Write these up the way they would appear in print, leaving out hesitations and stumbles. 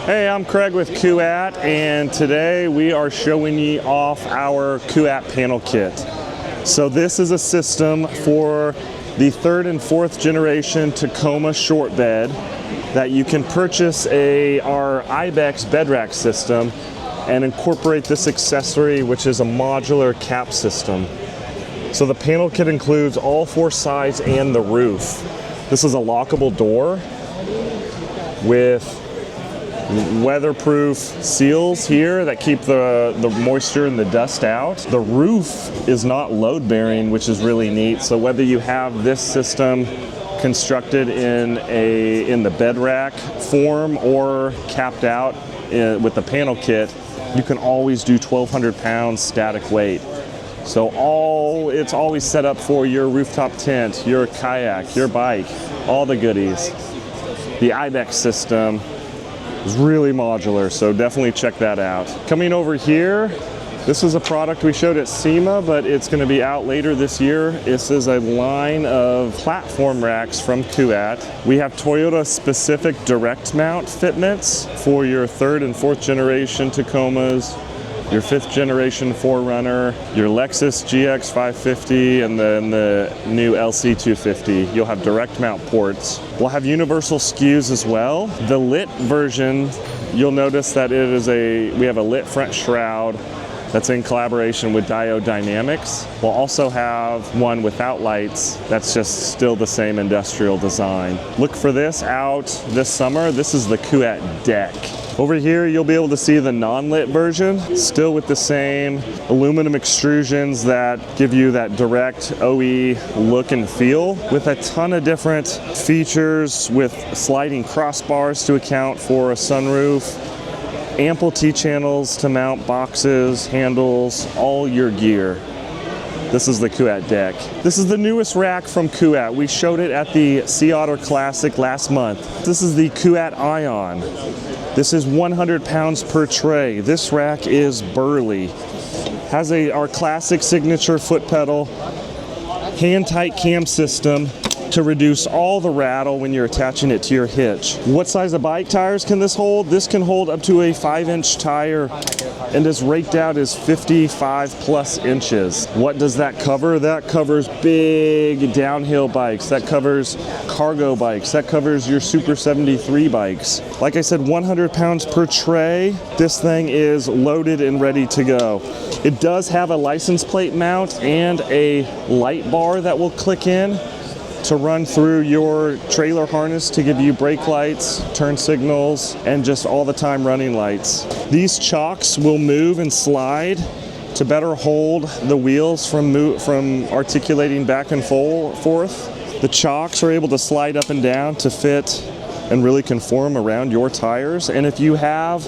Hey, I'm Craig with KUAT, and today we are showing you off our KUAT Panel Kit. So this is a system for the third and fourth generation Tacoma short bed that you can purchase our IBEX bed rack system and incorporate this accessory, which is a modular cap system. So the panel kit includes all four sides and the roof. This is a lockable door with weatherproof seals here that keep the moisture and the dust out. The roof is not load bearing, which is really neat. So whether you have this system constructed in the bed rack form or capped out with the panel kit, you can always do 1,200 pounds static weight. So it's always set up for your rooftop tent, your kayak, your bike, all the goodies. The IBEX system is really modular, so definitely check that out. Coming over here, this is a product we showed at SEMA, but it's going to be out later this year. This is a line of platform racks from KUAT. We have Toyota specific direct mount fitments for your third and fourth generation Tacomas, your fifth generation 4Runner, your Lexus GX 550, and then the new LC 250. You'll have direct mount ports. We'll have universal SKUs as well. The lit version, you'll notice that we have a lit front shroud that's in collaboration with Diode Dynamics. We'll also have one without lights that's just still the same industrial design. Look for this out this summer. This is the KUAT deck. Over here, you'll be able to see the non-lit version, still with the same aluminum extrusions that give you that direct OE look and feel, with a ton of different features with sliding crossbars to account for a sunroof, ample T-channels to mount boxes, handles, all your gear. This is the KUAT deck. This is the newest rack from KUAT. We showed it at the Sea Otter Classic last month. This is the KUAT Ion. This is 100 pounds per tray. This rack is burly. Has our classic signature foot pedal, hand-tight cam system to reduce all the rattle when you're attaching it to your hitch. What size of bike tires can this hold? This can hold up to a 5-inch tire, and is raked out as 55 plus inches. What does that cover? That covers big downhill bikes. That covers cargo bikes. That covers your Super 73 bikes. Like I said, 100 pounds per tray. This thing is loaded and ready to go. It does have a license plate mount and a light bar that will click in to run through your trailer harness to give you brake lights, turn signals, and just all the time running lights. These chocks will move and slide to better hold the wheels from articulating back and forth. The chocks are able to slide up and down to fit and really conform around your tires. And if you have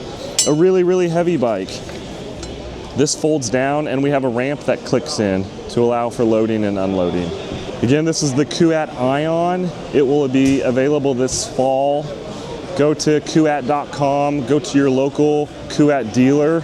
a really, really heavy bike, this folds down and we have a ramp that clicks in to allow for loading and unloading. Again, this is the KUAT Ion. It will be available this fall. Go to KUAT.com, go to your local KUAT dealer,